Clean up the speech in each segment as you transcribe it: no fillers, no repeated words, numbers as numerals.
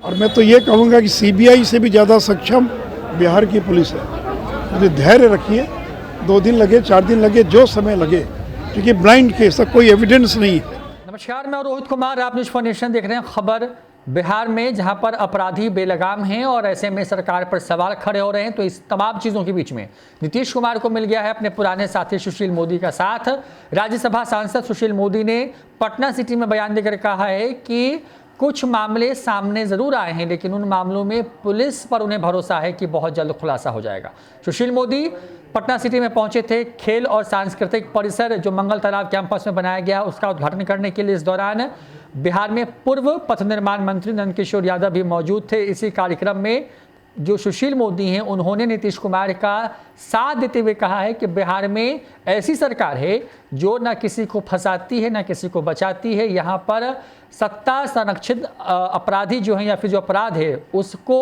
और मैं तो ये कहूँगा कि सीबीआई से भी ज़्यादा सक्षम बिहार की पुलिस है। मुझे धैर्य रखिए, 2 दिन लगे 4 दिन लगे, जो समय लगे, क्योंकि ब्लाइंड केस है, कोई एविडेंस नहीं है। नमस्कार, मैं रोहित कुमार, आप न्यूज़ फॉर नेशन देख रहे हैं। खबर बिहार में जहां पर अपराधी बेलगाम हैं और ऐसे में सरकार पर सवाल खड़े हो रहे हैं, तो इस तमाम चीज़ों के बीच में नीतीश कुमार को मिल गया है अपने पुराने साथी सुशील मोदी का साथ। राज्यसभा सांसद सुशील मोदी ने पटना सिटी में बयान देकर कहा है कि कुछ मामले सामने जरूर आए हैं, लेकिन उन मामलों में पुलिस पर उन्हें भरोसा है कि बहुत जल्द खुलासा हो जाएगा। सुशील मोदी पटना सिटी में पहुंचे थे। खेल और सांस्कृतिक परिसर जो मंगल तालाब कैंपस में बनाया गया उसका उद्घाटन करने के लिए इस दौरान बिहार में पूर्व पथ निर्माण मंत्री नंदकिशोर यादव भी मौजूद थे। इसी कार्यक्रम में जो सुशील मोदी हैं उन्होंने नीतीश कुमार का साथ देते हुए कहा है कि बिहार में ऐसी सरकार है जो न किसी को फंसाती है न किसी को बचाती है। यहाँ पर सत्ता संरक्षित अपराधी जो हैं या फिर जो अपराध है उसको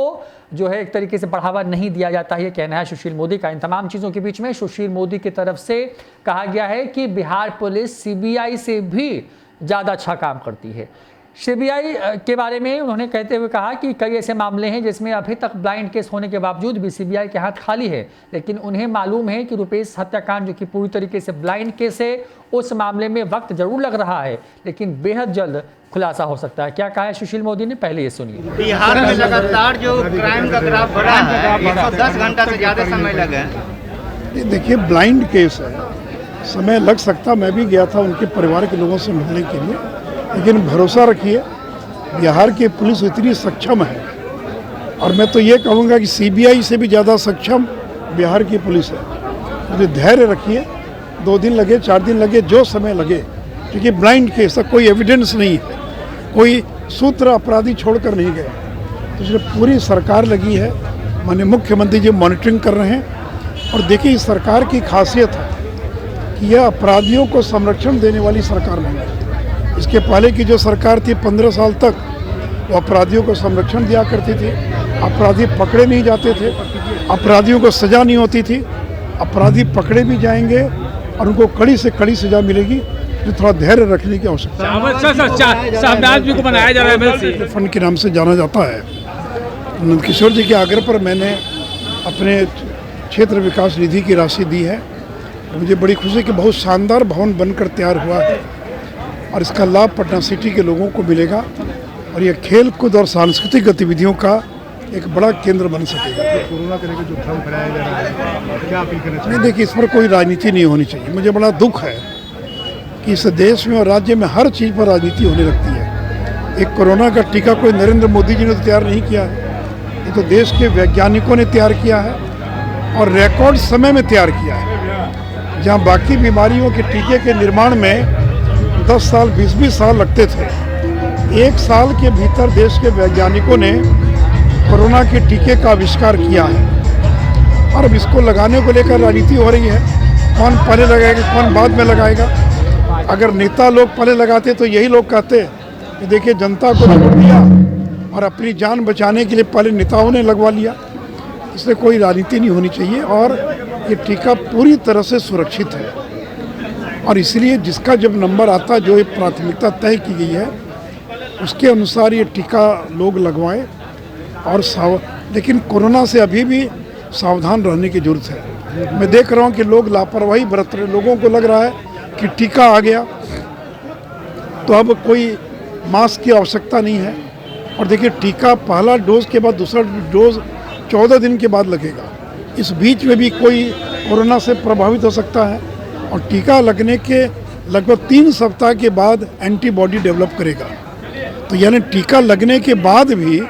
जो है एक तरीके से बढ़ावा नहीं दिया जाता है, ये कहना है सुशील मोदी का। इन तमाम चीज़ों के बीच में सुशील मोदी की तरफ से कहा गया है कि बिहार पुलिस सीबीआई से भी ज़्यादा अच्छा काम करती है। सीबीआई के बारे में उन्होंने कहते हुए कहा कि कई ऐसे मामले हैं जिसमें अभी तक ब्लाइंड केस होने के बावजूद भी सीबीआई के हाथ खाली है, लेकिन उन्हें मालूम है कि रुपेश हत्याकांड जो कि पूरी तरीके से ब्लाइंड केस है, उस मामले में वक्त जरूर लग रहा है, लेकिन बेहद जल्द खुलासा हो सकता है। क्या कहा है सुशील मोदी ने, पहले ये सुनिए। बिहार में लगातार जो क्राइम का ग्राफ बढ़ा है, 110 घंटा से ज्यादा समय लगा है। देखिए, ब्लाइंड केस है, समय लग सकता। मैं भी गया था उनके परिवार के लोगों से मिलने के लिए, लेकिन भरोसा रखिए बिहार की पुलिस इतनी सक्षम है, और मैं तो ये कहूँगा कि सीबीआई से भी ज़्यादा सक्षम बिहार की पुलिस है। मुझे धैर्य रखिए, 2 दिन लगे 4 दिन लगे, जो समय लगे, क्योंकि ब्लाइंड केस है, कोई एविडेंस नहीं है, कोई सूत्र अपराधी छोड़कर नहीं गए। तो इसलिए पूरी सरकार लगी है, माननीय मुख्यमंत्री जी मॉनिटरिंग कर रहे हैं। और देखिए, इस सरकार की खासियत है कि यह अपराधियों को संरक्षण देने वाली सरकार नहीं है। इसके पहले की जो सरकार थी 15 साल तक, वो अपराधियों को संरक्षण दिया करती थी, अपराधी पकड़े नहीं जाते थे, अपराधियों को सज़ा नहीं होती थी। अपराधी पकड़े भी जाएंगे और उनको कड़ी से कड़ी सज़ा मिलेगी, जो थोड़ा धैर्य रखने की आवश्यकता है। को बनाया जा रहा है, फंड के नाम से जाना जाता है। नंदकिशोर जी के आग्रह पर मैंने अपने क्षेत्र विकास निधि की राशि दी है। मुझे बड़ी खुशी है कि बहुत शानदार भवन बनकर तैयार हुआ है और इसका लाभ पटना सिटी के लोगों को मिलेगा, और यह खेल कूद और सांस्कृतिक गतिविधियों का एक बड़ा केंद्र बन सकेगा। कोरोना को लेकर जो भ्रम फैलाया जा रहा है, क्या अपील करना चाहिए? नहीं, देखिए, इस पर कोई राजनीति नहीं होनी चाहिए। मुझे बड़ा दुख है कि इस देश में और राज्य में हर चीज़ पर राजनीति होने लगती है। एक कोरोना का टीका कोई नरेंद्र मोदी जी ने तो तैयार नहीं किया है, ये तो देश के वैज्ञानिकों ने तैयार किया है और रिकॉर्ड समय में तैयार किया है। जहाँ बाकी बीमारियों के टीके के निर्माण में 10 साल 20-20 साल लगते थे, 1 साल के भीतर देश के वैज्ञानिकों ने कोरोना के टीके का आविष्कार किया है। और अब इसको लगाने को लेकर राजनीति हो रही है, कौन पहले लगाएगा कौन बाद में लगाएगा। अगर नेता लोग पहले लगाते तो यही लोग कहते कि देखिए, जनता को छोड़ दिया और अपनी जान बचाने के लिए पहले नेताओं ने लगवा लिया। इसलिए कोई राजनीति नहीं होनी चाहिए, और ये टीका पूरी तरह से सुरक्षित है। और इसलिए जिसका जब नंबर आता है, जो ये प्राथमिकता तय की गई है, उसके अनुसार ये टीका लोग लगवाएं। और लेकिन कोरोना से अभी भी सावधान रहने की जरूरत है। मैं देख रहा हूँ कि लोग लापरवाही बरत रहे। लोगों को लग रहा है कि टीका आ गया तो अब कोई मास्क की आवश्यकता नहीं है। और देखिए, टीका पहला डोज के बाद दूसरा डोज 14 दिन के बाद लगेगा। इस बीच में भी कोई कोरोना से प्रभावित हो सकता है, और टीका लगने के लगभग 3 सप्ताह के बाद एंटीबॉडी डेवलप करेगा। तो यानी टीका लगने के बाद भी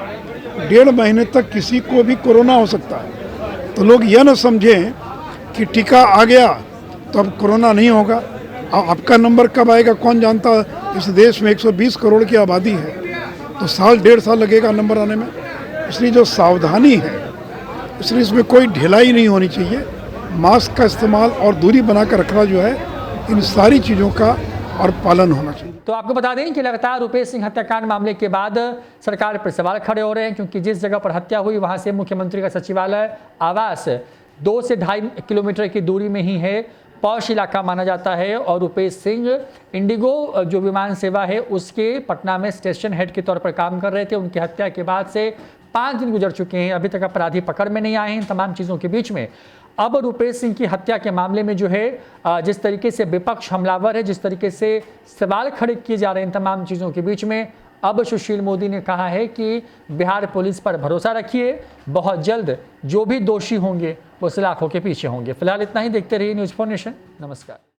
1.5 महीने तक किसी को भी कोरोना हो सकता है। तो लोग यह न समझें कि टीका आ गया तो अब कोरोना नहीं होगा। आपका नंबर कब आएगा कौन जानता है। इस देश में 120 करोड़ की आबादी है, तो साल 1.5 साल लगेगा नंबर आने में। इसलिए जो सावधानी है, इसलिए इसमें कोई ढिलाई नहीं होनी चाहिए। मास्क का इस्तेमाल और दूरी बनाकर रखना जो है, इन सारी चीज़ों का और पालन होना चाहिए। तो आपको बता दें कि लगातार रुपेश सिंह हत्याकांड मामले के बाद सरकार पर सवाल खड़े हो रहे हैं, क्योंकि जिस जगह पर हत्या हुई वहां से मुख्यमंत्री का सचिवालय आवास 2 से 2.5 किलोमीटर की दूरी में ही है। पॉश इलाका माना जाता है और रुपेश सिंह इंडिगो जो विमान सेवा है उसके पटना में स्टेशन हेड के तौर पर काम कर रहे थे। उनकी हत्या के बाद से 5 दिन गुजर चुके हैं, अभी तक अपराधी पकड़ में नहीं आए हैं। तमाम चीज़ों के बीच में अब रुपेश सिंह की हत्या के मामले में जो है जिस तरीके से विपक्ष हमलावर है, जिस तरीके से सवाल खड़े किए जा रहे हैं तमाम चीज़ों के बीच में, अब सुशील मोदी ने कहा है कि बिहार पुलिस पर भरोसा रखिए, बहुत जल्द जो भी दोषी होंगे वो सलाखों के पीछे होंगे। फिलहाल इतना ही, देखते रहिए न्यूज़ फॉर नेशन। नमस्कार।